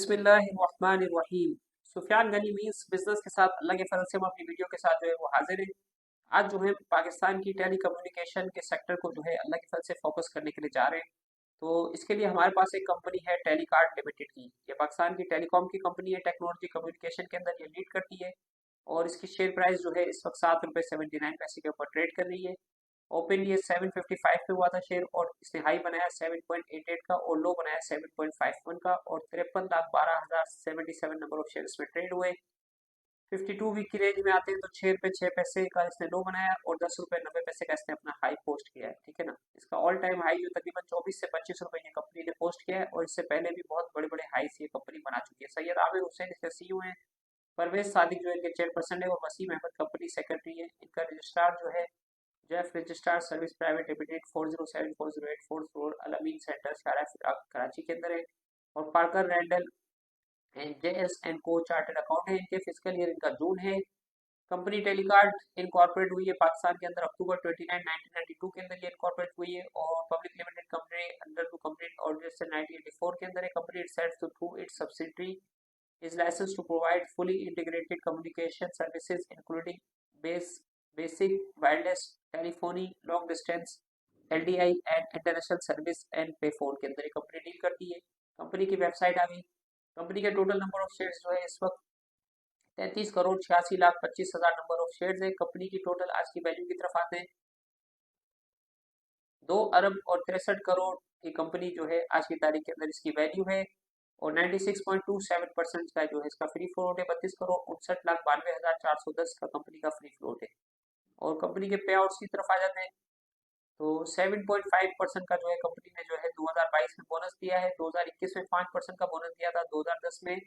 बिस्मिल्लाहिर्रहमानिर्रहीम। Sufiyan Ghani means business के साथ अल्लाह के फजल से हम अपनी वीडियो के साथ जो है वो हाजिर हैं। आज जो है पाकिस्तान की टेली कम्युनिकेशन के सेक्टर को जो है अल्लाह के फजल से फोकस करने के लिए जा रहे हैं। तो इसके लिए हमारे पास एक कंपनी है टेलीकार्ड लिमिटेड की। ये पाकिस्तान की टेलीकॉम की कंपनी है, टेक्नोलॉजी कम्युनिकेशन के अंदर ये लीड करती है। और इसकी शेयर प्राइस जो है इस वक्त ₹7.79 के ऊपर ट्रेड कर रही है। ओपन ये 755 पे हुआ था शेयर, और इसने हाई बनाया 7.88 का और लो बनाया 7.51 का, और 53,12,077 नंबर ऑफ शेयर इसमें ट्रेड हुए। 52 वीक की रेंज में आते हैं तो ₹6 का इसने लो बनाया और ₹10.90 का इसने अपना हाई पोस्ट किया है। ठीक है ना। इसका ऑल टाइम हाई जो तकरीबन 24 से 25 रुपए ये कंपनी ने पोस्ट किया है, और इससे पहले भी बहुत बड़े बड़े हाई ये कंपनी बना चुकी है। सैयद आमिर हुसैन इसके सीईओ हैं, परवेज सादिक जो है इनके चेयरपर्सन है, और वसीम अहमद कंपनी सेक्रेटरी है। इनका रजिस्ट्रार जो है जेफ registrar service private limited 407408 Al Amin centre Shahrah Karachi के अंदर है। और Parker Randall and JS and co chartered account है इनके। फिजिकल ईयर इनका जून है। कंपनी टेलीकार्ड इनकॉर्पोरेट हुई है पाकिस्तान के अंदर अक्टूबर 29 1992 के अंदर ये इनकॉर्पोरेट हुई है, और public limited company under to company ordinance 1984 के अंदर है। Company itself to through its subsidiary is licensed to provide fully integrated communication services including basic wireless telephony, long distance LDI and international service and payphone के अंदर company deal करती है। Company की website आ गई। Company के total number of shares जो है इस वक्त 33,86,25,000 नंबर ऑफ शेयर्स है। कंपनी की टोटल आज की वैल्यू की तरफ आते हैं। 2 अरब और 63 करोड़ की कंपनी जो है आज की तारीख के अंदर इसकी वैल्यू है, और 96.27% का जो है इसका फ्री फ्लोट है। 32,69,92,410 का कंपनी का फ्री फ्लोट है। और कंपनी के पे आउट्स की तरफ आ जाते हैं तो 7.5% का जो है कंपनी ने जो है 2022 में बोनस दिया है। 2021 में 5% का बोनस दिया था। 2010 में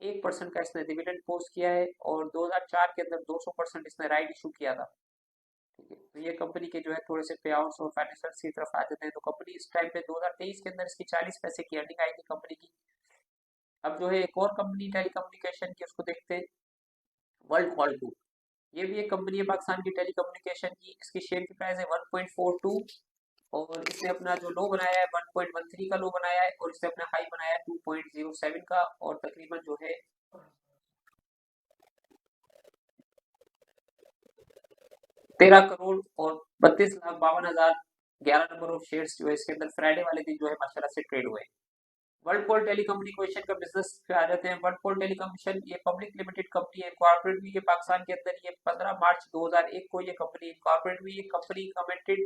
1% का इसने डिविडेंड पोस्ट किया है, और 2004 के अंदर 200% इसने राइट इशू किया था। ठीक है, तो ये कंपनी के जो है थोड़े से पे आउट्स और फाइनेंशियल की तरफ आ जाते हैं। तो कंपनी इस टाइम पे 2023 के अंदर इसकी 40 पैसे की अर्निंग आई थी कंपनी की। अब जो है एक और कंपनी टेलीकम्युनिकेशन की, उसको देखते हैं, वर्ल्ड कॉल 2। ये भी एक कंपनी है पाकिस्तान की टेलीकम्युनिकेशन की। इसकी शेयर की प्राइस है 1.42, और इसने अपना जो लो बनाया है 1.13 का लो बनाया है, और इसने अपना हाई बनाया है 2.07 का, और तकरीबन जो है 13,32,52,011 नंबर ऑफ शेयर्स जो है इसके अंदर फ्राइडे वाले दिन जो है माशाल्लाह से ट्रेड हुए। वर्ल्ड पोल टेलीकम्युनिकेशन का बिजनेस पे आ जाते हैं। वर्ल्ड पोल टेलीकम्युनिकेशन ये पब्लिक लिमिटेड कंपनी है, कॉर्पोरेट हुई है पाकिस्तान के अंदर। ये 15 मार्च 2001 को ये कंपनी कॉर्पोरेट हुई है। Company commented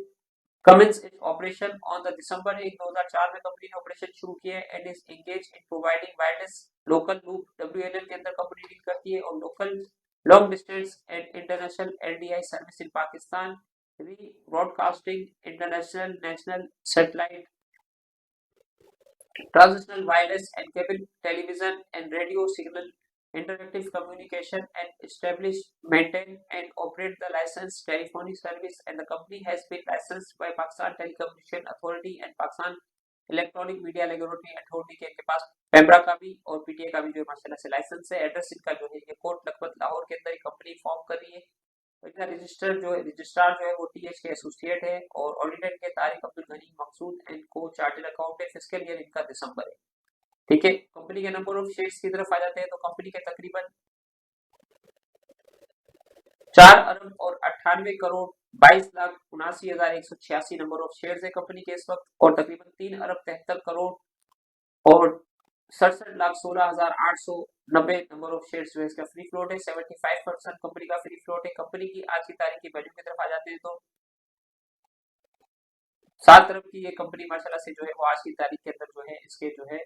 commence its operation on the December 1 2004 में कंपनी ने ऑपरेशन शुरू किया है, and is engage in providing wireless local loop WLL के अंदर कंपनी डील करती है, और local long distance and international LDI service in Pakistan, rebroadcasting international national satellite transitional wireless and cable television and radio signal interactive communication, and establish, maintain and operate the licensed telephony service, and the company has been licensed by Pakistan Telecommunication Authority and Pakistan electronic media regulatory authority के पास पेमरा का भी और PTA का भी जो माशाल्लाह से licence है। एड्रेस इनका जो है ये कोट लखपत लाहौर के अंदर कंपनी फॉर्म कर रही है। इनका रजिस्ट्रार जो है वो टीएच के एसोसिएट है, और ऑडिटर के तारिक अब्दुल गनी मकसूद and co chartered accountant. Physical year इनका दिसंबर है। ठीक है, कंपनी के नंबर ऑफ शेयर्स की तरफ आ जाते हैं तो कंपनी के तकरीबन 4 अरब और 98 करोड़ 22,79,186 नंबर ऑफ शेयर्स है कंपनी के इस वक्त, और तकरीबन 3 अरब 73 करोड़ और 67,16,890 नंबर ऑफ शेयर्स जो है इसका फ्री फ्लोट है। 75% कंपनी का फ्री फ्लोट है। कंपनी की आज की तारीख की वैल्यू की तरफ आ जाते हैं तो 7 अरब की ये कंपनी माशाल्लाह से जो है वो आज की तारीख के अंदर जो है इसके जो है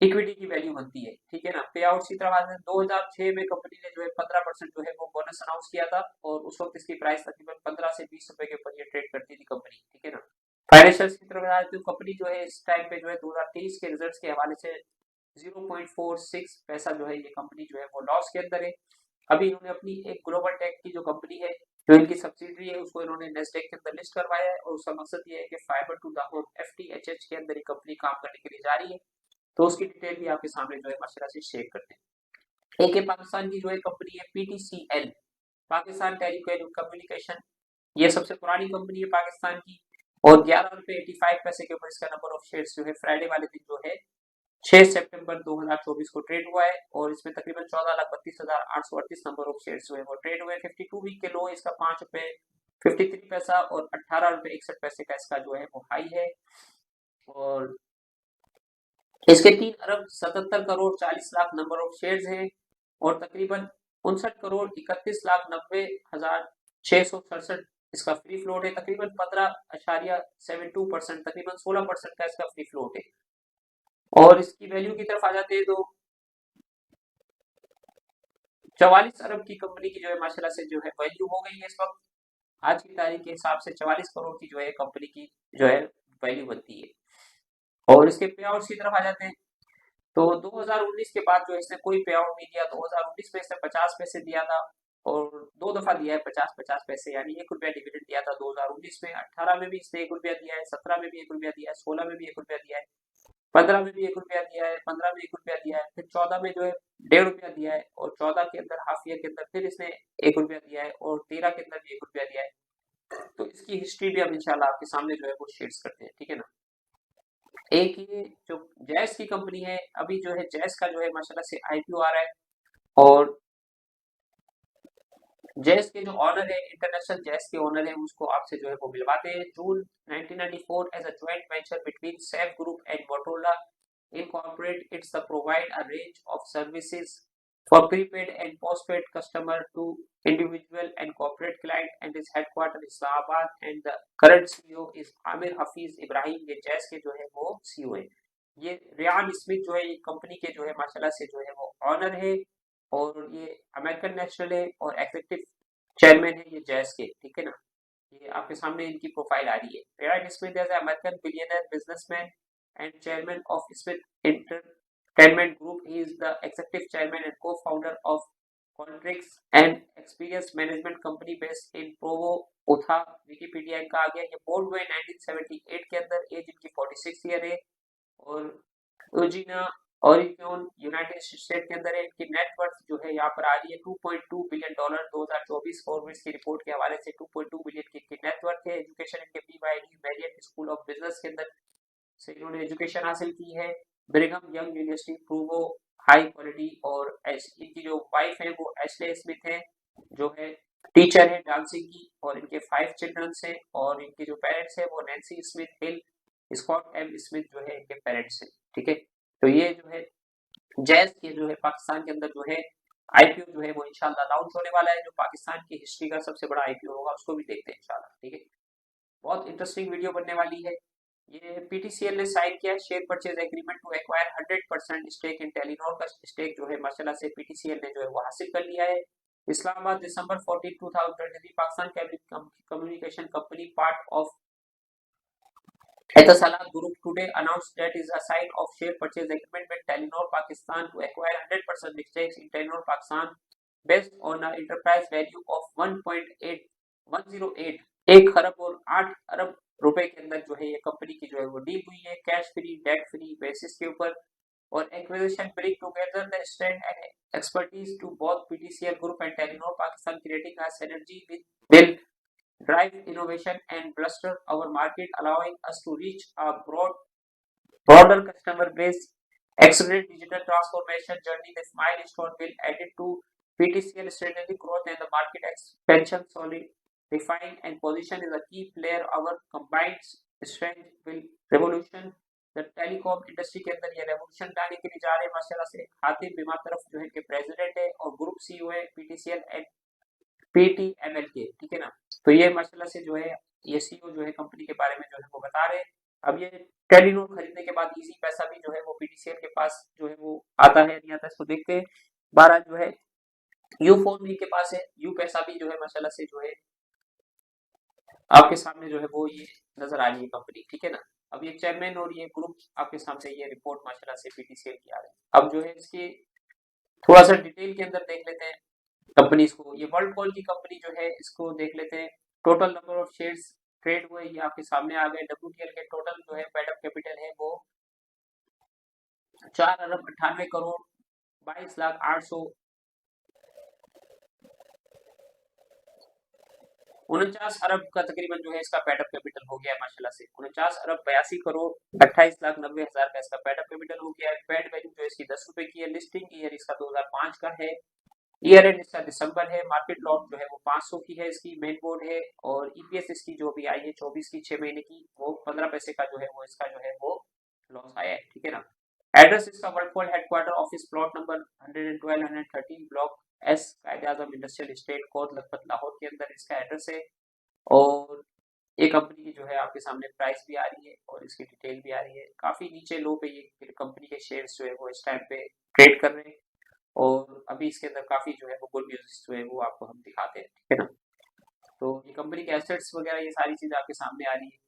इक्विटी की वैल्यू बनती है। ठीक है ना। पे आउट की तरफ आते हैं 2006 में कंपनी ने जो है 15% जो है वो बोनस अनाउंस किया था, और उस वक्त इसकी प्राइस तकरीबन 15 से 20 रुपए के ऊपर ये ट्रेड करती थी कंपनी। ठीक है ना। फाइनेंशियल्स की तरफ आते हैं तो कंपनी जो है इस टाइम पे जो है 2023 के रिजल्ट्स के हवाले से 0.46 पैसा जो है ये कंपनी जो है वो लॉस के अंदर है। अभी इन्होंने अपनी एक ग्लोबल टेक की जो कंपनी है, जो इनकी सब्सिडरी है, उसको इन्होंने नेस्डेक के अंदर लिस्ट करवाया है, और उसका मकसद ये है कि fibre to the home FTHH के अंदर ये कंपनी काम करने के लिए जा रही है। तो उसकी डिटेल भी आपके सामने जो है माशाल्लाह से शेयर करते हैं। एक है पाकिस्तान की जो है कंपनी है PTCL, पाकिस्तान टेलीकॉम कम्युनिकेशन। ये सबसे पुरानी कंपनी है पाकिस्तान की, और 11 रुपए 85 पैसे के ऊपर इसका नंबर ऑफ शेयर्स जो है फ्राइडे वाले दिन जो है 6 सितंबर 2024 को ट्रेड हुआ है और इसमें तकरीबन 14,32,838 नंबर ऑफ शेयर जो है वो ट्रेड हुए। 52 वीक के लो इसका 5 रुपए 53 पैसा और 18 रुपए 61 पैसे का इसका जो है वो हाई है। और इसके 3 अरब 77 crore 40 lakh number of shares हैं और तकरीबन 59 करोड़ 31 लाख 90 हजार 667 इसका फ्री फ्लोट है। तकरीबन 15.72% तकरीबन 16% का इसका फ्री फ्लोट है। और इसकी वैल्यू की तरफ आ जाते हैं तो 44 अरब की कंपनी की जो है माशाल्लाह से जो है वैल्यू हो गई है इस वक्त। आज की तारीख के हिसाब से 44 करोड़ की जो है कंपनी की जो है वैल्यू बनती है। और इसके पे आउट्स की तरफ आ जाते हैं तो 2019 के बाद जो इसने कोई पे आउट नहीं दिया। 2019 में इसने 50 पैसे दिया था और 2 दफा दिया है 50-50 पैसे, यानी 1 रुपया डिविडेंड दिया था 2019 में। 18 में भी इसने 1 रुपया दिया है, 17 में भी 1 रुपया दिया है, 16 में भी 1 रुपया दिया है, 15 में भी 1 रुपया दिया है, 15 में 1 रुपया दिया है, फिर 14 में जो है 1.5 रुपया दिया है और 14 के अंदर हाफ ईयर के अंदर फिर इसने 1 रुपया दिया है और 13 के अंदर भी 1 रुपया दिया है। तो इसकी हिस्ट्री भी हम इंशाल्लाह आपके सामने जो है वो शेयर करते हैं, ठीक है ना। एक ये जो जैस की कंपनी है, अभी जो है जैस का जो है माशाल्लाह से आईपीओ आ रहा है और जैस के जो ऑनर है, इंटरनेशनल जैस के ऑनर है, उसको आपसे जो है वो मिलवाते हैं। June 1994 as a joint venture between Saif group and Motorola incorporate its the provide a range of services for prepaid and postpaid customer to individual and corporate client and is headquartered in Islamabad and the current CEO is Amir Hafiz Ibrahim। ये जैस के जो है वो CEO है। ये Riyan Smith जो है ये कंपनी के जो है माशाल्लाह से जो है वो ऑनर है और ये अमेरिकन नेशनल है और एग्जीक्यूटिव चेयरमैन है ये जैस के, ठीक है ना। ये आपके सामने इनकी प्रोफाइल आ रही है। Ryan Smith as American billionaire businessman and chairman of Smith Entertainment Group. He is the executive chairman and co-founder of Qualtrics, an experienced management company based in Provo, Utah। Wikipedia इनका आ गया। ये board हुए 1978 के अंदर, as इनकी 46 year है और यूजीना Oregon United state के अंदर है। इनकी नेटवर्थ जो है यहाँ पर आ रही है $2.2 बिलियन 2024 फॉर्ब्स की रिपोर्ट के हवाले से 2.2 बिलियन की इनकी नेटवर्थ है। एजुकेशन इनके BYD Marriott School of Business के अंदर से इन्होंने एजुकेशन हासिल की है। Brigham Young University Provo high quality. और इनकी जो वाइफ है वो एशले स्मिथ है जो है टीचर है डांसिंग की और इनके 5 चिल्ड्रंस हैं और इनके जो पेरेंट्स है वो नैन्सी स्मिथ हिल स्कॉट एम स्मिथ जो है इनके पेरेंट्स हैं, ठीक है। तो ये जो है जैस के जो है पाकिस्तान के अंदर जो है आईपीओ जो है वो इंशाल्लाह लॉन्च होने वाला है। जो पाकिस्तान की हिस्ट्री का सबसे बड़ा आईपीओ होगा उसको भी देखते हैं इंशाल्लाह, ठीक है। बहुत इंटरेस्टिंग वीडियो बनने वाली है। ये पीटीसीएल ने साइन किया share purchase agreement to acquire 100% stake in Telenor का स्टेक जो है माशाल्लाह से पीटीसीएल ने जो है वो हासिल कर लिया है। इस्लामाबाद दिसंबर 14 2023 Pakistan communication company part of Etisalat Group today announced that is a sign of share purchase agreement with Telenor Pakistan to acquire 100% stakes in Telenor Pakistan based on an enterprise value of 1.8108 1 खरब और 8 अरब रुपए के अंदर जो है ये company की जो है वो डील हुई है cash free debt free basis के ऊपर। और acquisition bring together the strength and expertise to both PTCL group and Telenor Pakistan creating a synergy will drive innovation and bolster our market, allowing us to reach a broader customer base, accelerate digital transformation journey. This milestone will add to PTCL strategic growth and the market expansion, solidifying and position is a key player. Our combined strength will revolution the telecom industry के अंदर ये revolution लाने के लिए जा रहे हैं माशाल्लाह से। खातिब बिमा तरफ जो है इनके प्रेसिडेंट है और ग्रुप सीईओ है पीटीसीएल एंड पीटीएमएल के, ठीक है ना। तो ये माशाल्लाह से जो है ये सीईओ जो है कंपनी के बारे में जो है वो बता रहे हैं। अब ये टेलीनॉर खरीदने के बाद इजी पैसा भी जो है वो पीटीसीएल के पास जो है वो आता है नहीं आता इसको देखते हैं। 12 जो है यू फोन भी के पास है, यू पैसा भी जो है माशाल्लाह से जो है आपके सामने जो है वो ये नजर आ रही है कंपनी, ठीक है ना। अब ये चेयरमैन और ये ग्रुप आपके सामने ये रिपोर्ट माशाल्लाह से पीटीसीएल की आ रही है। अब जो है इसके थोड़ा सा डिटेल के अंदर देख लेते हैं कंपनीज को। ये वर्ल्ड कॉल की कंपनी जो है इसको देख लेते हैं। Total number of shares trade हुए ये आपके सामने आ गए। डब्ल्यूटीएल के टोटल जो है पेड अप कैपिटल है वो 4 अरब 98 करोड़ 22 लाख 800 49 अरब का तकरीबन जो है इसका पेडअप कैपिटल हो गया है माशाल्लाह से। 49 अरब 82 करोड़ 28 लाख 90 हजार का इसका पेडअप कैपिटल हो गया है। पेड वैल्यू जो है इसकी 10 रुपए की है। लिस्टिंग ईयर इसका 2005 का है। ईयर एंड इसका दिसंबर है। मार्केट लॉट जो है वो 500 की है इसकी मेन बोर्ड है। और ईपीएस इसकी जो भी आई है 24 की 6 महीने की, वो 15 पैसे का जो है वो इसका जो है वो लॉस आया है। ठीक है ना। एड्रेस इसका world headquarter office plot number 112 113 block S Quaid Azam industrial estate Kot Lakhpat Lahore के अंदर इसका एड्रेस है। और ये कंपनी की जो है आपके सामने प्राइस भी आ रही है और इसकी डिटेल भी आ रही है। काफी नीचे लो पे ये कंपनी के शेयर्स जो है वो इस टाइम पे ट्रेड कर रहे हैं। और अभी इसके अंदर काफी जो है वो गुड न्यूज जो है वो आपको हम दिखाते हैं। ठीक है ना। तो ये कंपनी के एसेट्स वगैरह ये सारी चीजें आपके सामने आ रही है।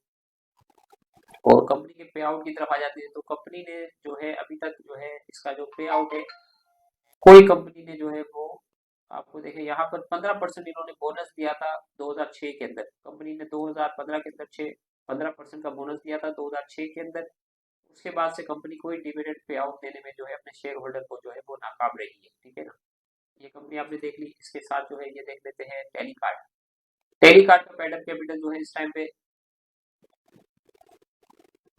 और कंपनी के पे आउट की तरफ आ जाते हैं तो कंपनी ने जो है अभी तक जो है इसका जो पे आउट है, कोई कंपनी ने जो है वो आपको देखे यहाँ पर 15% इन्होंने बोनस दिया था 2006 के अंदर। कंपनी ने 2015 के अंदर 15% का बोनस दिया था 2006 के अंदर। उसके बाद से कंपनी कोई डिविडेंड पे आउट देने में जो है अपने शेयर होल्डर को जो है वो नाकाम रही है। ठीक है ना। ये कंपनी आपने देख ली। इसके साथ जो है ये देख लेते हैं टेलीकार्ट। टेलीकार्ट का पेडअप कैपिटल जो है इस टाइम पे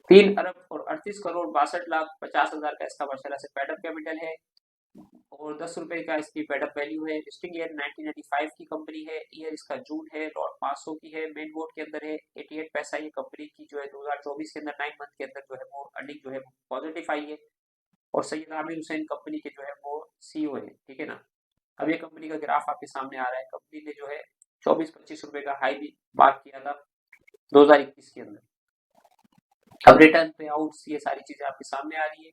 3 अरब और 38 करोड़ 62 लाख 50 हजार का इसका माशाल्लाह से पेडअप कैपिटल है। और 10 रुपए का इसकी पेडअप वैल्यू है। लिस्टिंग ईयर 1995 की कंपनी है। ईयर इसका जून है। लॉट 500 की है। मेन बोर्ड के अंदर है। 88 पैसा ये कंपनी की जो है 2024 के अंदर 9 मंथ के अंदर जो है वो अर्निंग जो है पॉजिटिव आई है। और सैयद आमिर हुसैन कंपनी के जो है वो सीईओ है। ठीक है ना। अब ये कंपनी का ग्राफ आपके सामने आ रहा है। कंपनी ने जो है 24-25 रुपए का हाई भी मार्क किया था 2021 के अंदर। अब रिटर्न पे आउट ये सारी चीजें आपके सामने आ रही है।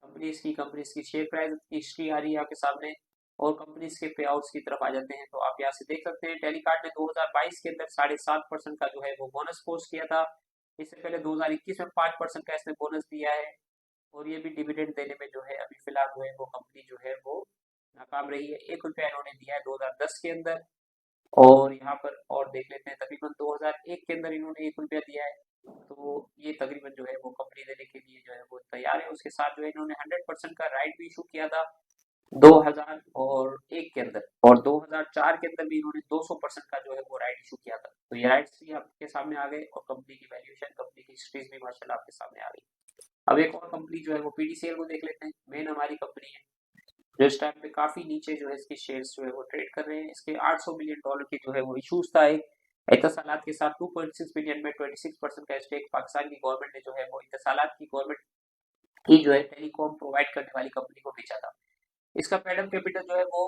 कंपनीज की शेयर प्राइस की हिस्ट्री आ रही है आपके सामने। और कंपनीज के पे आउट्स की तरफ आ जाते हैं तो आप यहाँ से देख सकते हैं टेलीकार्ट ने 2022 के अंदर 7.5% का जो है वो बोनस पोस्ट किया था। इससे पहले 2021 में 5% का इसने बोनस दिया है। और ये भी डिविडेंड देने में जो है अभी फिलहाल जो है वो कंपनी जो है वो नाकाम रही है। 1 रुपया इन्होंने दिया है 2010 के अंदर। और यहाँ पर और देख लेते हैं तकरीबन 2001 के अंदर इन्होंने 1 रुपया दिया है। तो ये तकरीबन जो है वो कंपनी देने के लिए जो है वो तैयार है। उसके साथ जो है इन्होंने 100% का राइट भी इशू किया था 2001 के अंदर। और 2004 के अंदर भी इन्होंने 200% का जो है वो राइट इशू किया था। तो ये राइट्स भी आपके सामने आ गए और कंपनी की वैल्यूएशन कंपनी की हिस्ट्रीज भी माशाल्लाह आपके सामने आ गई। अब एक और कंपनी जो है वो पीडीसीएल को देख लेते हैं। मेन हमारी कंपनी है जो इस टाइम पे काफी नीचे जो है इसके शेयर्स जो है वो ट्रेड कर रहे हैं। इसके $800 मिलियन की जो है वो इशूज था एक इत्तसालात के साथ। 2.6 बिलियन में 26% का स्टेक पाकिस्तान की गवर्नमेंट ने जो है वो इत्तसालात की गवर्नमेंट की जो है टेलीकॉम प्रोवाइड करने वाली कंपनी को बेचा था। इसका पेडअप कैपिटल जो है वो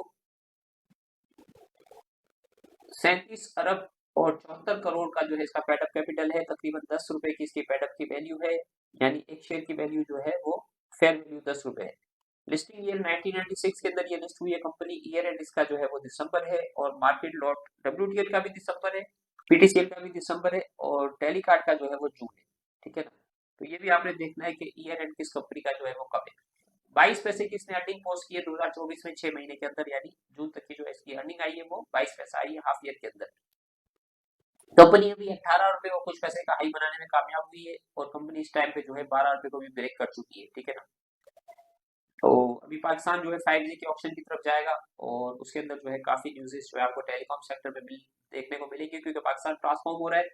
37 अरब और 74 करोड़ का जो है इसका पेडअप कैपिटल है। तकरीबन 10 रुपए की इसकी पेडअप की वैल्यू है। यानी एक शेयर की वैल्यू जो है वो फेयर वैल्यू 10 रुपए है। लिस्टिंग ईयर 1996 के अंदर ये लिस्ट हुई है कंपनी। ईयर एंड इसका जो है वो दिसंबर है। और मार्केट लॉट डब्ल्यूटीएल का भी दिसंबर है। पीटीसीएल का भी दिसंबर है। और टेलीकार्ट का जो है वो जून है। ठीक है ना। तो ये भी आपने देखना है कि ईयर एंड किस कंपनी का जो है वो कब है। 22 पैसे की इसने अर्निंग पोस्ट की है 2024 में 6 महीने के अंदर। यानी जून तक की जो है इसकी अर्निंग आई है वो 22 पैसा आई है हाफ ईयर के अंदर। कंपनी अभी 18 रुपए को कुछ पैसे का हाई बनाने में कामयाब हुई है। और कंपनी इस टाइम पे जो है 12 रुपए को भी ब्रेक कर चुकी है। ठीक है ना। तो अभी पाकिस्तान जो है 5G के ऑप्शन की तरफ जाएगा। और उसके अंदर जो है काफी न्यूज़ेस जो है आपको टेलीकॉम सेक्टर में देखने को मिलेंगे क्योंकि पाकिस्तान ट्रांसफॉर्म हो रहा है।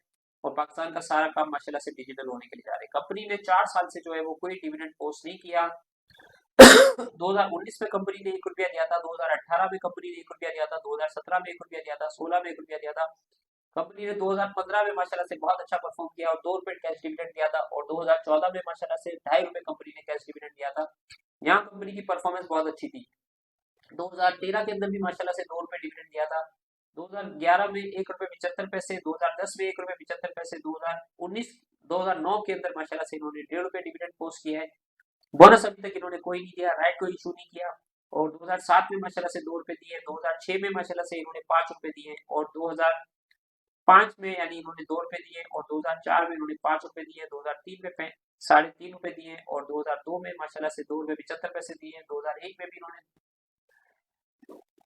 और पाकिस्तान का सारा काम माशाल्लाह से डिजिटल होने के लिए जा रहा है। कंपनी ने 4 साल से जो है वो कोई डिविडेंड पोस्ट नहीं किया। 2019 में कंपनी ने 1 रुपया दिया था। 2018 में कंपनी ने 1 रुपया दिया था। 2017 में 1 रुपया दिया था। 16 में 1 रुपया दिया था। कंपनी ने 2015 में माशाल्लाह से बहुत अच्छा परफॉर्म किया और 2 रुपए कैश डिविडेंड दिया था। और 2014 में माशाल्लाह से 2.5 रुपए कंपनी ने कैश डिविडेंड दिया था। यहाँ कंपनी की परफॉर्मेंस बहुत अच्छी थी। 2013 के अंदर भी माशाल्लाह से 2 रुपए डिविडेंड दिया था। 2011 में 1 रुपए 75 पैसे। 2010 में 1 रुपए 75 पैसे। 2019 2009 के अंदर माशाल्लाह से इन्होंने 1.5 रुपए डिविडेंड पोस्ट किया है। बोनस अभी तक इन्होंने कोई नहीं दिया। राइट को इशू नहीं किया। और 2007 में माशाल्लाह से 2 रुपए दिए। 2006 में माशाल्लाह से इन्होंने 5 रुपए दिए। और 2005 में यानी इन्होंने 2 रुपए दिए। और 2004 में इन्होंने 5 रुपए दिए। 2003 में 3.5 रुपए दिए। और 2002 में माशाल्लाह से 2 रुपए 75 पैसे दिए। 2001 में भी इन्होंने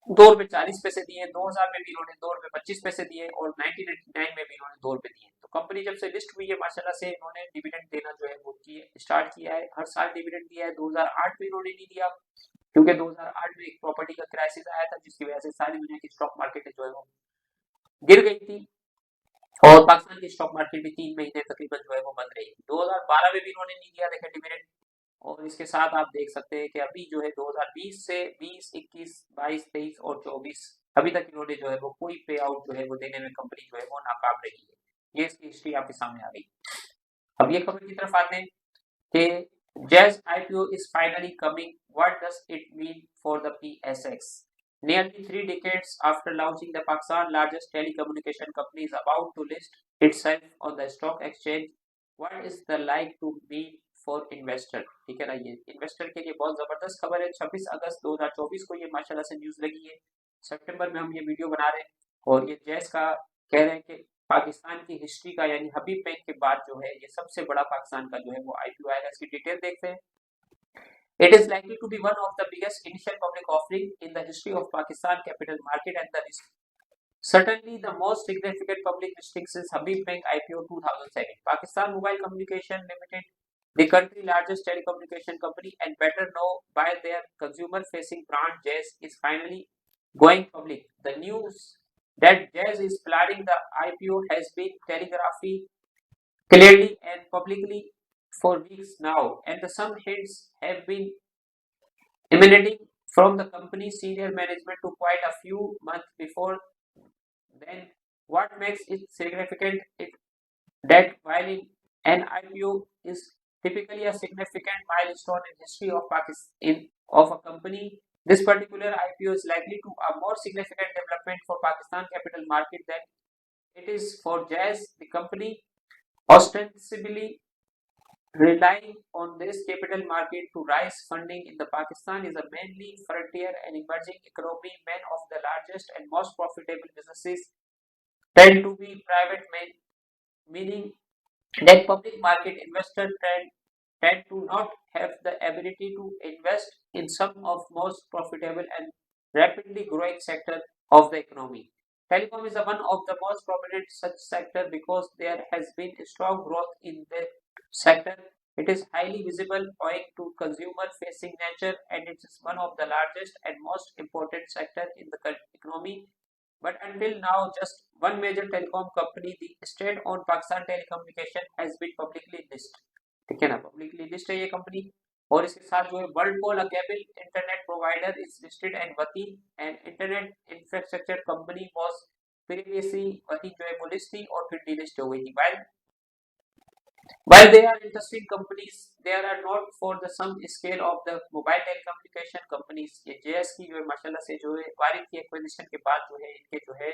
2 रुपए 40 पैसे दिए। 2000 में भी इन्होंने 2 रुपए 25 पैसे दिए। और 1999 में भी इन्होंने 2 रुपए दिए। तो कंपनी जब से लिस्ट हुई है माशाल्लाह से इन्होंने डिविडेंड देना जो है वो स्टार्ट किया है। हर साल डिविडेंड दिया है। 2008 में इन्होंने नहीं दिया क्योंकि 2008 में एक प्रॉपर्टी का क्राइसिस आया था जिसकी वजह से सारी दुनिया की स्टॉक मार्केट जो है वो गिर गई थी। और पाकिस्तान की स्टॉक मार्केट भी 3 महीने तकरीबन जो है वो बंद रही। 2012 में भी इन्होंने नहीं दिया देखा डिविडेंड। और इसके साथ आप देख सकते हैं कि अभी जो है 2020 से 20, 21, 22, 23 और 24 अभी तक इन्होंने जो है वो कोई पे आउट जो है वो देने में कंपनी जो है वो नाकाम रही है। ये इसकी हिस्ट्री आपके सामने आ गई। अब ये खबर की तरफ आते हैं कि Jazz IPO is finally coming. What does it mean for the PSX? Nearly 3 decades after launching, the Pakistan largest telecommunication company is about to list itself on the stock exchange. What is the like to mean for investor? ठीक है ना, ये investor के लिए बहुत जबरदस्त खबर है। 26 अगस्त 2024 को ये माशाल्लाह से न्यूज लगी है। सितंबर में हम ये वीडियो बना रहे हैं और ये जैस का कह रहे हैं कि पाकिस्तान की हिस्ट्री का यानी हबीब बैंक के बाद जो है ये सबसे बड़ा पाकिस्तान का जो है वो आईपीओ आएगा। इसकी डिटेल देखते हैं। It is likely to be one of the biggest initial public offering in the history of Pakistan capital market and the certainly the most significant public listing since Habib Bank IPO 2007. Pakistan Mobile Communication Limited, the country's largest telecommunication company and better known by their consumer-facing brand Jazz, is finally going public. The news that Jazz is planning the IPO has been telegraphed clearly and publicly for weeks now, and some hints have been emanating from the company's senior management to quite a few months before then. What makes it significant is that while an IPO is typically a significant milestone in history of Pakistan of a company, this particular IPO is likely to a more significant development for Pakistan capital market than it is for Jazz. The company ostensibly relying on this capital market to raise funding in the Pakistan is a mainly frontier and emerging economy. Many of the largest and most profitable businesses tend to be private, meaning that public market investors tend to not have the ability to invest in some of most profitable and rapidly growing sector of the economy. Telecom is one of the most prominent such sector because there has been a strong growth in the sector. It is highly visible owing to consumer facing nature and it is one of the largest and most important sector in the economy. But until now, just one major telecom company, the state-owned Pakistan Telecommunication, has been publicly listed. ठीक है ना, publicly list है ये company. और इसके साथ जो है WorldCall a cable internet provider is listed and Wateen and internet infrastructure company was previously Wateen जो है वो लिस्ट थी और फिर डीलिस्ट हो गई थी। While they are interesting companies, they are not for the some scale of the mobile telecommunication companies. ये JS की जो है माशाल्लाह से जो है वारिद की एक्विजिशन के बाद जो है इनके जो है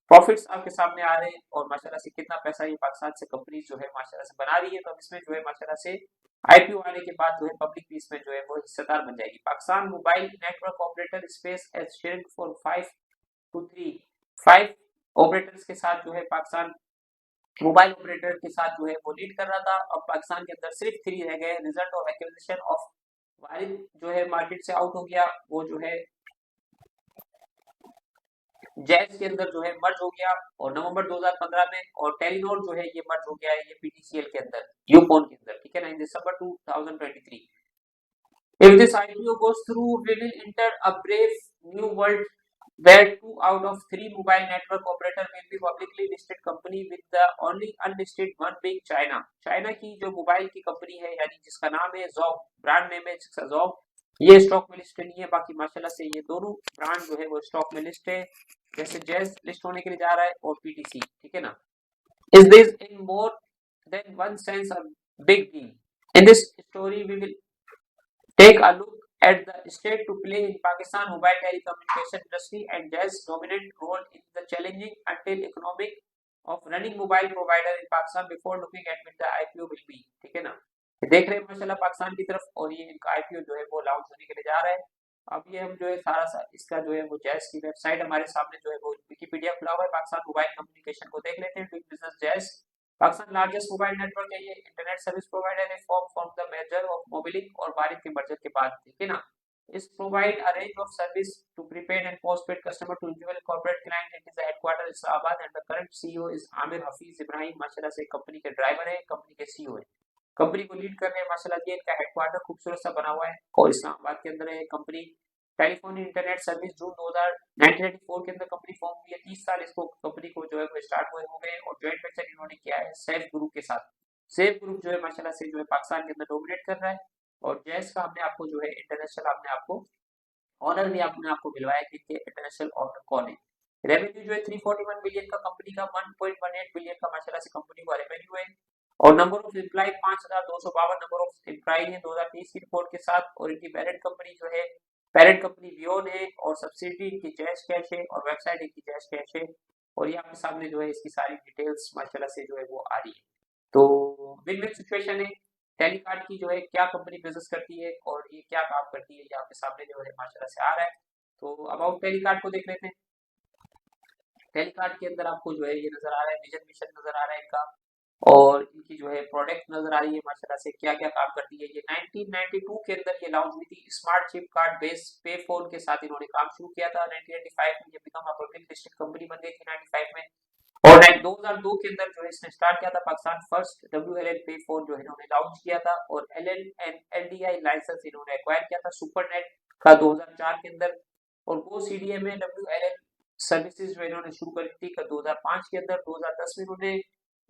प्रॉफिट्स आपके सामने आ रहे हैं और माशाल्लाह से कितना पैसा ये पाकिस्तान से कंपनीज जो है माशाल्लाह से बना रही है। तो इसमें जो है माशाल्लाह से आईपीओ आने के बाद जो है पब्लिक भी इसमें जो है वो हिस्सेदार बन जाएगी। Pakistan mobile network operator space as shrink for 5 to 3 5 operators के साथ जो है पाकिस्तान मोबाइल ऑपरेटर के साथ जो है वो लीड कर रहा था। अब पाकिस्तान के अंदर सिर्फ 3 रह गए। रिजल्ट ऑफ एक्विजिशन ऑफ वारिद जो है मार्केट से आउट हो गया, वो जो है जैज के अंदर जो है मर्ज हो गया और नवंबर 2015 में, और टेलीनॉर जो है ये मर्ज हो गया है ये पीटीसीएल के अंदर, यूपोन के अंदर, ठीक है ना, इन दिसंबर 2023। If this IPO goes through, we will enter a brave new world where 2 out of 3 mobile network operator will be publicly listed company with the only unlisted one being China. China की जो mobile की company है यानी जिसका नाम है Zog, brand name है जिसका Zog, ये स्टॉक में लिस्ट नहीं है। बाकी माशाल्लाह से ये दोनों ब्रांड जो है वो स्टॉक में लिस्ट है, जैसे जैज लिस्ट होने के लिए जा रहा है और पीटीसी, ठीक है ना। Is this in more than one sense a big deal? In this story we will take a look at the state to play in Pakistan mobile telecommunication industry and Jazz's dominant role in the challenging until economic of running mobile provider in Pakistan before looking at when the IPO will be, ठीक है ना। देख रहे हैं माशाल्लाह पाकिस्तान की तरफ और ये इनका आईपीओ जो है वो लॉन्च होने के लिए जा रहा है। अब ये हम जो है सारा इसका जो है वो जैज की वेबसाइट हमारे सामने जो है वो विकिपीडिया खुला हुआ है। पाकिस्तान मोबाइल कम्युनिकेशन को देख लेते हैं। Doing business Jazz Pakistan largest mobile network है, ये इंटरनेट सर्विस प्रोवाइडर है, form from the merger of Mobilink और वारिद के मर्जर के बाद, ठीक है ना। Is provide a range of service to prepaid and postpaid customer to individual corporate client. It is headquarter Islamabad and the current CEO is Aamir Hafeez Ibrahim. माशाल्लाह से कंपनी के ड्राइवर है, कंपनी के सीईओ है, कंपनी को लीड कर रहे हैं माशाल्लाह। ये इनका हेडक्वार्टर खूबसूरत सा बना हुआ है और इस्लामाबाद के अंदर है कंपनी। टेलीफोन इंटरनेट सर्विस जून 1994 के अंदर कंपनी फॉर्म हुई है। 30 साल इसको कंपनी को जो है वो स्टार्ट हुए हो गए और ज्वाइंट वेंचर इन्होंने किया है सैफ ग्रुप के साथ। सैफ ग्रुप जो है माशाल्लाह से जो है पाकिस्तान के अंदर डोमिनेट कर रहा है और जैस का हमने आपको जो है इंटरनेशनल हमने आपको ऑनर भी आपने आपको मिलवाया कि इनके इंटरनेशनल ऑनर कौन है। रेवेन्यू जो है 341 बिलियन का कंपनी का 1.18 बिलियन का माशाल्लाह से कंपनी का रेवेन्यू है और number of employ 5252 number of employ है 2023 की रिपोर्ट के साथ और इनकी पेरेंट कंपनी वियोन है और सब्सिडी इनकी जैश कैश है और वेबसाइट इनकी जैश कैश है और ये आपके सामने जो है इसकी सारी डिटेल्स माशाल्लाह से जो है वो आ रही है। तो विन विन सिचुएशन है। टेलीकार्ड की जो है क्या कंपनी बिजनेस करती है और ये क्या काम करती है ये आपके सामने जो है माशाल्लाह से आ रहा है। तो अबाउट टेलीकार्ड को देख लेते हैं। टेलीकार्ड के अंदर आपको जो है ये नजर आ रहा है, विजन मिशन नजर आ रहा है इनका और इनकी जो है प्रोडक्ट नजर आ रही है माशाल्लाह से क्या क्या काम करती है। ये 1992 के अंदर ये लॉन्च हुई थी। स्मार्ट चिप कार्ड बेस्ड पे फोन के साथ इन्होंने काम शुरू किया था। 1995 में ये become a public listed company बन गई थी 95 में और 2002 के अंदर जो है इसने स्टार्ट किया था पाकिस्तान फर्स्ट WLN पे फोन जो है इन्होंने लॉन्च किया था और LN एंड LDI लाइसेंस इन्होंने एक्वायर किया था सुपरनेट का 2004 के अंदर और वो CDMA WLN सर्विसेज जो इन्होंने शुरू करी थी 2005 के अंदर। 2010 में इन्होंने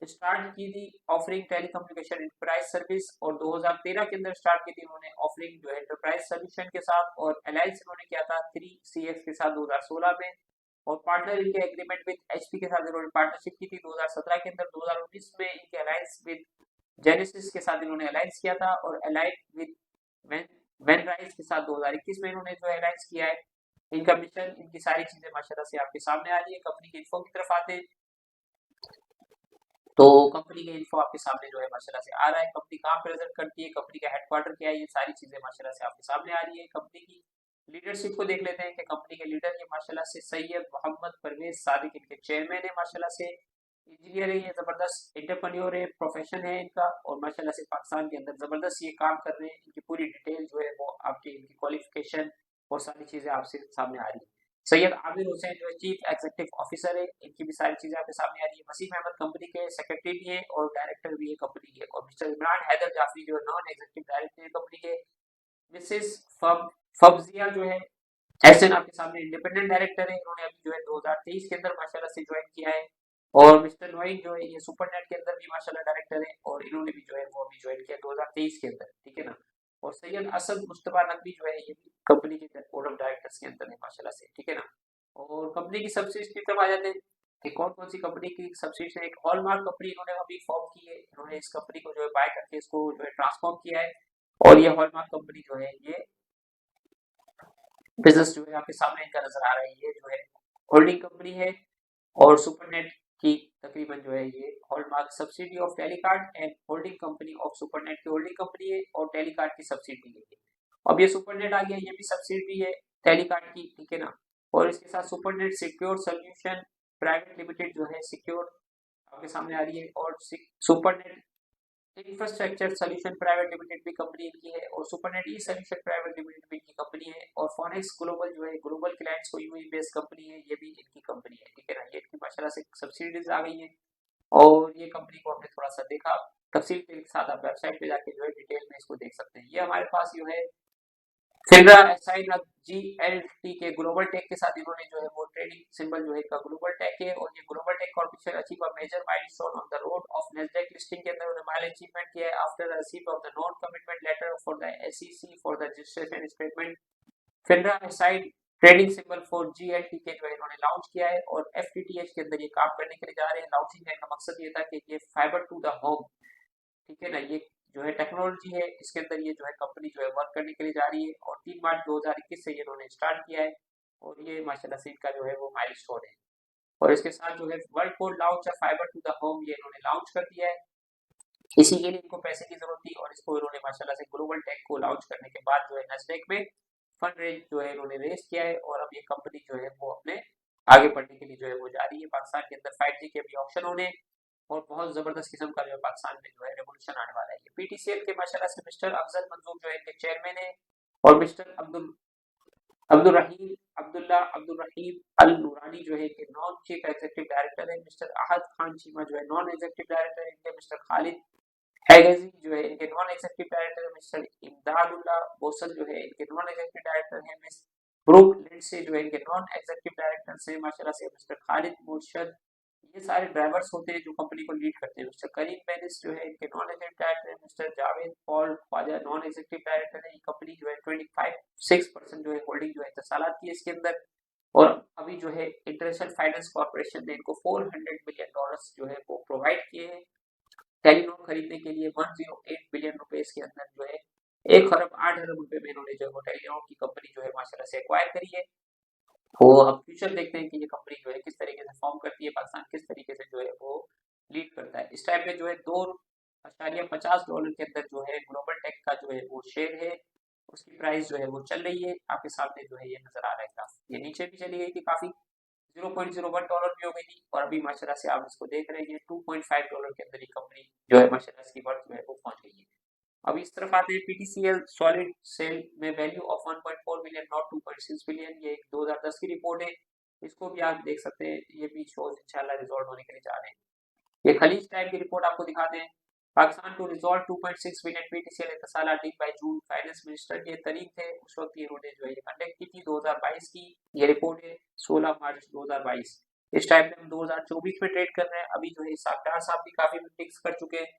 स्टार्ट की थी ऑफरिंग टेलीकम्युनिकेशन एंटरप्राइज सर्विस और 2013 के अंदर स्टार्ट की थी उन्होंने ऑफरिंग जो है एंटरप्राइज सोल्यूशन के साथ और अलायंस इन्होंने किया था 3CX के साथ 2016 में और पार्टनर इनके एग्रीमेंट विद HP के साथ इन्होंने पार्टनरशिप की थी 2017 के अंदर। 2019 में इनके अलायंस विद जेनेसिस के साथ इन्होंने अलायंस किया था और अलाइड विद वेनराइज के साथ 2021 में इन्होंने जो अलायंस किया है। इनका मिशन इनकी सारी चीजें माशाल्लाह से आपके सामने आ रही है। कंपनी के इन्फो की तरफ आते हैं तो कंपनी के इन्फो आपके सामने जो है माशाल्लाह से आ रहा है। कंपनी कहाँ प्रेजेंट करती है, कंपनी का हेडक्वार्टर क्या है, ये सारी चीजें माशाल्लाह से आपके सामने आ रही है। कंपनी की लीडरशिप को देख लेते हैं कि कंपनी के लीडर ये माशाल्लाह से सैयद मोहम्मद परवेज सादिक इनके चेयरमैन है। माशाल्लाह से इंजीनियर है, ये जबरदस्त एंटरप्रेन्योर है, प्रोफेशन है इनका और माशाल्लाह से पाकिस्तान के अंदर जबरदस्त ये काम कर रहे हैं। इनकी पूरी डिटेल जो है वो आपकी इनकी क्वालिफिकेशन और सारी चीजें आपसे सामने आ रही है। सैयद आबिर हुसैन जो है चीफ एग्जीक्यूटिव ऑफिसर है, इनकी भी सारी चीजें आपके सामने आ रही है। वसीम अहमद कंपनी के सेक्रेटरी भी है और डायरेक्टर भी है कंपनी के और मिस्टर इमरान हैदर जाफरी जो है नॉन एग्जीक्यूटिव डायरेक्टर है कंपनी के। मिसेस फब्जिया जो है एसएन आपके सामने इंडिपेंडेंट डायरेक्टर है, इन्होंने अभी जो है 2023 के अंदर माशाल्लाह से ज्वाइन किया है और मिस्टर नोइन जो है ये सुपरनेट के अंदर भी माशाल्लाह डायरेक्टर है और इन्होंने भी जो है वो अभी ज्वाइन किया 2023 के अंदर, ठीक है ना। और सैयद असद मुस्तफा नकवी जो है ये भी कंपनी के बोर्ड ऑफ डायरेक्टर्स के अंदर है माशाल्लाह से, ठीक है ना। और कंपनी की सब्सिडी की तरफ आ जाते हैं कि कौन कौन सी कंपनी की सब्सिडी है। एक हॉलमार्क कंपनी इन्होंने अभी फॉर्म की है, इन्होंने इस कंपनी को जो है बाय करके इसको जो है ट्रांसफॉर्म किया है और ये हॉलमार्क कंपनी जो है ये बिजनेस जो है आपके सामने इनका नजर आ रहा है। ये जो है होल्डिंग कंपनी है और सुपरनेट की तकरीबन जो है ये hallmark subsidy of Telecard and holding company of supernet की होल्डिंग कंपनी है और टेलीकार्ड की सब्सिडी है। अब ये सुपरनेट आ गया, ये भी सब्सिडी है टेलीकार्ड की, ठीक है ना। और इसके साथ supernet secure solution private limited जो है सिक्योर आपके सामने आ रही है और supernet infrastructure solution private limited भी कंपनी इनकी है और सुपरनेट ई सोल्यूशन प्राइवेट लिमिटेड भी इनकी कंपनी है और फोनेक्स ग्लोबल जो है ग्लोबल क्लाइंट्स को यूएई बेस्ड कंपनी है, ये भी इनकी कंपनी है, ठीक है ना। ये इनकी माशाल्लाह से सब्सिडीज आ गई है और ये कंपनी को हमने थोड़ा सा देखा तफसील के साथ। आप वेबसाइट पे जाके जो है डिटेल में इसको देख सकते हैं। ये हमारे पास जो है फिल्रा एसआई GLT के ग्लोबल टेक के साथ इन्होंने जो है वो ट्रेडिंग सिंबल जो है का ग्लोबल टेक है और ये global tech corporation achieve a major milestone on the road of Nasdaq listing के अंदर उन्होंने माइल अचीवमेंट किया है after receipt of the non commitment letter for the SEC for the registration statement. फिल्रा SI trading symbol for GLT के जो है इन्होंने लॉन्च किया है और FTTH के अंदर ये काम करने के लिए जा रहे हैं। लॉन्चिंग का मकसद ये था कि ये फाइबर टू द होम, ठीक है ना, ये जो है टेक्नोलॉजी है इसके अंदर ये जो है कंपनी जो है वर्क करने के लिए जा रही है और 3 मार्च 2021 से ये इन्होंने स्टार्ट किया है और ये माशाल्लाह से इनका जो है वो माइलस्टोन है। और इसके साथ जो है वर्ल्ड कोड लॉन्च है फाइबर टू द होम ये इन्होंने लॉन्च कर दिया है। इसी के लिए इनको पैसे की जरूरत थी और इसको इन्होंने माशाल्लाह से ग्लोबल टेक को लॉन्च करने के बाद जो है नस्डेक में फंड रेज जो है इन्होंने रेज किया है और अब ये कंपनी जो है वो अपने आगे बढ़ने के लिए जो है वो जा रही है। पाकिस्तान के अंदर 5G के भी ऑप्शन होने और बहुत जबरदस्त किस्म का जो है पाकिस्तान में जो है रेवोल्यूशन आने वाला है। ये PTCL के माशाल्लाह से मिस्टर अफजल मंजूर जो है इनके चेयरमैन है और मिस्टर अब्दुल रहीम अल नूरानी जो है इनके नॉन चीफ एग्जीक्यूटिव डायरेक्टर है। मिस्टर अहद खान चीमा जो है नॉन एग्जीक्यूटिव डायरेक्टर है इनके। मिस्टर खालिद हैगजी जो है इनके नॉन एग्जीक्यूटिव डायरेक्टर है। मिस्टर इमदादुल्लाह बोसल जो है इनके नॉन एग्जीक्यूटिव डायरेक्टर है। ब्रुक लिंड से जो है इनके नॉन एग्जीक्यूटिव डायरेक्टर्स हैं माशाल्लाह से मिस्टर खालिद मुर्शद। ये सारे ड्राइवर्स होते हैं जो कंपनी को लीड करते हैं। मिस्टर करीम बेनिस जो है इनके नॉन एग्जीक्यूटिव डायरेक्टर हैं। Mister Javed Paul Khwaja non executive director है। ये कंपनी जो है 25 6% जो है होल्डिंग जो है तसालात की है इसके अंदर। और अभी जो है इंटरनेशनल फाइनेंस कॉर्पोरेशन ने इनको $400 मिलियन जो है वो प्रोवाइड किए हैं टेलीनॉर खरीदने के लिए। 108 बिलियन रुपए के अंदर जो है 1 खरब 8 अरब रुपए में इन्होंने जो है टेलीनॉर की कंपनी जो है माशाल्लाह से एक्वायर करी है। तो अब फ्यूचर देखते हैं कि ये कंपनी जो है किस तरीके से फॉर्म करती है, पाकिस्तान किस तरीके से जो है वो लीड करता है। इस टाइम पे जो है $2.50 के अंदर जो है ग्लोबल टेक का जो है वो शेयर है, उसकी प्राइस जो है वो चल रही है आपके सामने जो है ये नजर आ रहा है ग्राफ। ये नीचे भी चली गई थी काफी, $0.01 भी हो गई थी और अभी माशाल्लाह से आप इसको देख रहे हैं $2.5 के अंदर ये कंपनी जो है माशाल्लाह इसकी वर्थ जो है वो पहुंच गई है। अब इस तरफ आते हैं पीटीसीएल सॉलिड सेल में value of 1.4 billion not 2.6 billion. ये एक 2010 की रिपोर्ट है, इसको भी आप देख सकते हैं। ये भी शोज इंशाल्लाह रिजॉल्व होने के लिए जा रहे हैं। ये खलीज टाइम की रिपोर्ट आपको दिखाते हैं। Pakistan to resolve 2.6 billion PTCL Etisalat deal by June. Finance minister ये तरीक थे उस वक्त इन्होंने जो है ये कंडक्ट की थी 2022 की। ये रिपोर्ट है 16 मार्च 2022। इस टाइम पे हम 2024 में ट्रेड कर रहे हैं। अभी जो है साहब साहब भी काफी मीटिंग्स कर चुके हैं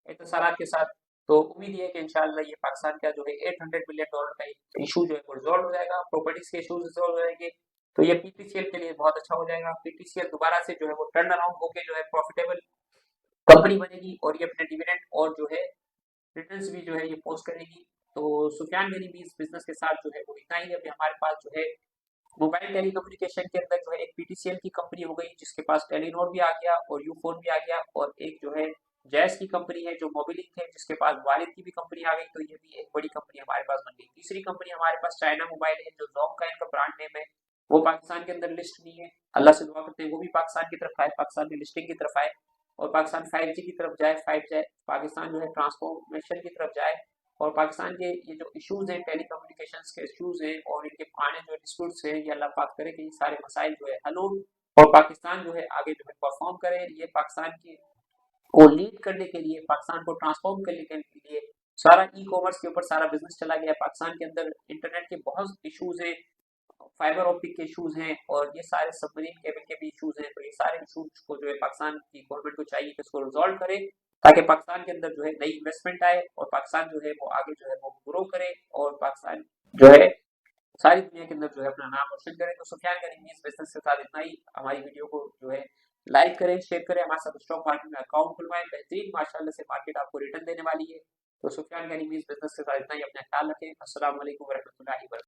इत्तसालात के साथ। तो उम्मीद है कि इंशाल्लाह ये पाकिस्तान का जो है $800 बिलियन का इशू जो है वो रिजॉल्व हो जाएगा, प्रॉपर्टीज के इशूज रिजॉल्व हो जाएंगे। तो ये पीटीसीएल के लिए बहुत अच्छा हो जाएगा। पीटीसीएल दोबारा से जो है वो टर्न अराउंड होकर जो है प्रॉफिटेबल कंपनी बनेगी और ये अपने डिविडेंड और जो है रिटर्न्स भी जो है ये पोस्ट करेगी। तो सुफियान गनी भी इस बिजनेस के साथ जो है वो इतना ही। अभी हमारे पास जो है मोबाइल टेलीकम्युनिकेशन के अंदर जो है एक पीटीसीएल की कंपनी हो गई जिसके पास टेलीनॉर भी आ गया और यूफोन भी आ गया, और एक जो है जैस की कंपनी है जो मोबिलिंक है जिसके पास वालिद की भी कंपनी आ गई। तो ये भी एक बड़ी कंपनी हमारे पास बन गई। तीसरी कंपनी हमारे पास चाइना मोबाइल है जो जोंग का इनका ब्रांड नेम है, वो पाकिस्तान के अंदर लिस्ट नहीं है। अल्लाह से दुआ करते हैं वो भी पाकिस्तान की तरफ आए, पाकिस्तान की लिस्टिंग की तरफ आए और पाकिस्तान 5G की तरफ जाए। 5 जाए पाकिस्तान जो है ट्रांसफॉर्मेशन की तरफ जाए और पाकिस्तान के ये जो इश्यूज हैं टेलीकम्युनिकेशंस के इश्यूज हैं और इनके पुराने जो डिस्प्यूट्स हैं ये अल्लाह पाक करे कि ये सारे मसाइल जो है हल हो और पाकिस्तान जो है आगे जो है परफॉर्म करे। ये पाकिस्तान की को लीड करने के लिए, पाकिस्तान को ट्रांसफॉर्म करने के लिए सारा ई कॉमर्स के ऊपर सारा बिजनेस चला गया। पाकिस्तान के अंदर इंटरनेट के बहुत इश्यूज हैं, फाइबर ऑप्टिक के इश्यूज हैं और ये सारे सबमरीन केबल के भी इश्यूज हैं। तो ये सारे इश्यूज को जो है पाकिस्तान की गवर्नमेंट को चाहिए कि इसको रिजॉल्व करे ताकि पाकिस्तान के अंदर जो है नई इन्वेस्टमेंट आए और पाकिस्तान जो है वो आगे जो है वो ग्रो करे और पाकिस्तान जो है सारी दुनिया के अंदर जो है अपना नाम रोशन करे। तो सुफियान करेंगे इस बिजनेस के साथ इतना ही। हमारी वीडियो को जो है लाइक करें, शेयर करें, हमारे साथ स्टॉक मार्केट में अकाउंट खुलवाएं। बेहतरीन माशाल्लाह से मार्केट आपको रिटर्न देने वाली है। तो सुफियान करेंगे इस बिजनेस के साथ इतना ही। अपना ख्याल रखें। अस्सलाम वालेकुम वरहमतुल्लाहि वबरकातुहू।